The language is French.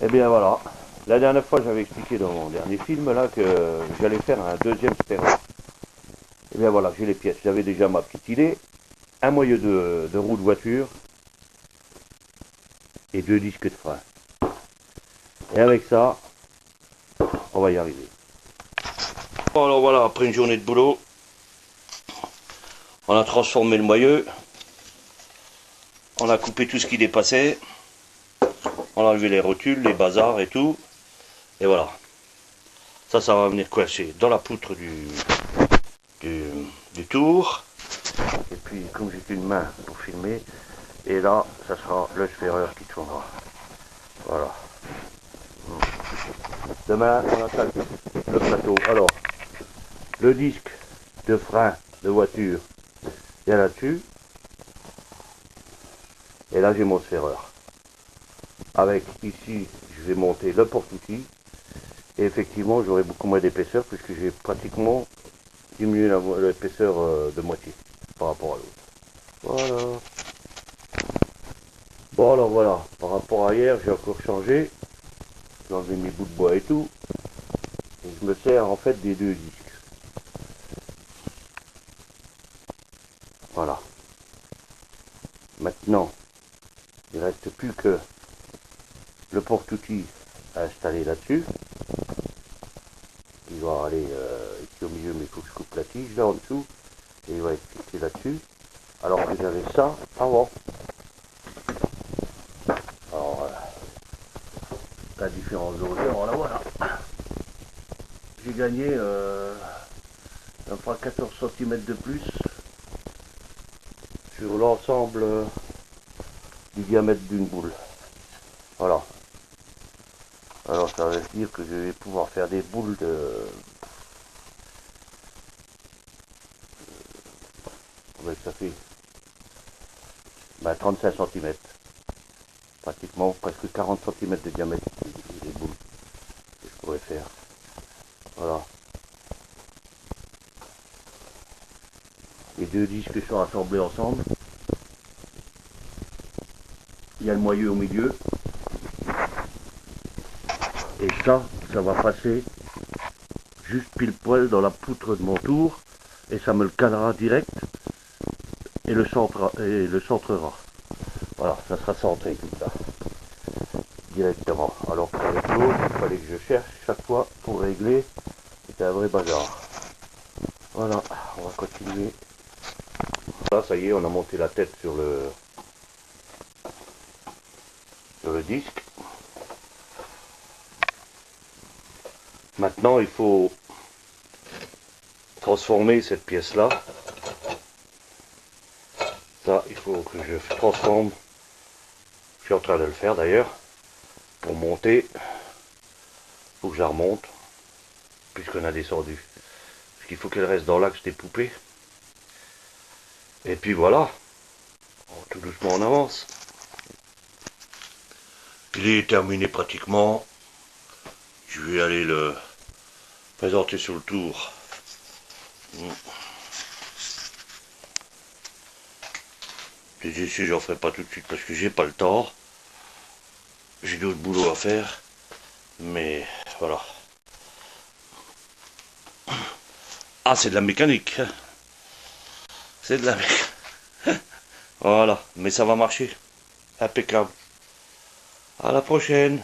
Eh bien voilà, la dernière fois j'avais expliqué dans mon dernier film là que j'allais faire un deuxième sperre. Eh bien voilà, j'ai les pièces. J'avais déjà ma petite idée, un moyeu de roue de voiture et 2 disques de frein. Et avec ça, on va y arriver. Bon alors voilà, après une journée de boulot, on a transformé le moyeu, on a coupé tout ce qui dépassait, on a enlevé les rotules, les bazars et tout. Et voilà, ça va venir coincer dans la poutre du, du tour. Et puis comme j'ai qu'une main pour filmer, et là ça sera le sphéreur qui tournera. Voilà. Demain on attaque le plateau. Alors, le disque de frein de voiture, il y a là-dessus. Et là j'ai mon sphéreur. Avec ici, je vais monter le porte-outil. Et effectivement, j'aurai beaucoup moins d'épaisseur puisque j'ai pratiquement diminué l'épaisseur de moitié par rapport à l'autre. Voilà. Bon alors voilà, par rapport à hier, j'ai encore changé. J'ai enlevé mes bouts de bois et tout. Et je me sers en fait des 2 disques. Voilà. Maintenant, il ne reste plus que le porte-outil à installer là-dessus. Il va aller ici au milieu, mais il faut que je coupe la tige là en dessous. Et il va être fixé là-dessus. Alors que j'avais ça avant. Alors, la différence de hauteur, voilà. J'ai gagné enfin 14 cm de plus sur l'ensemble du diamètre d'une boule. Voilà. Alors ça veut dire que je vais pouvoir faire des boules de... Combien ça fait 35 cm. Pratiquement presque 40 cm de diamètre des boules que je pourrais faire. Voilà. Les 2 disques sont assemblés ensemble. Il y a le moyeu au milieu. Et ça va passer juste pile poil dans la poutre de mon tour. Et ça me le calera direct. Et le centrera. Voilà, ça sera centré tout ça. Directement. Alors qu'avec l'autre, il fallait que je cherche chaque fois pour régler. C'était un vrai bazar. Voilà, on va continuer. Là, ça y est, on a monté la tête sur le disque. Maintenant, il faut transformer cette pièce-là. Ça, il faut que je transforme. Je suis en train de le faire d'ailleurs. Pour monter, il faut que je la remonte. Puisqu'on a descendu. Parce qu'il faut qu'elle reste dans l'axe des poupées. Et puis voilà. Tout doucement on avance. Il est terminé pratiquement. Je vais aller le présenter sur le tour. Les essais, j'en ferai pas tout de suite parce que j'ai pas le temps. J'ai d'autres boulots à faire. Mais voilà. Ah, c'est de la mécanique. C'est de la mécanique. Voilà. Mais ça va marcher. Impeccable. À la prochaine.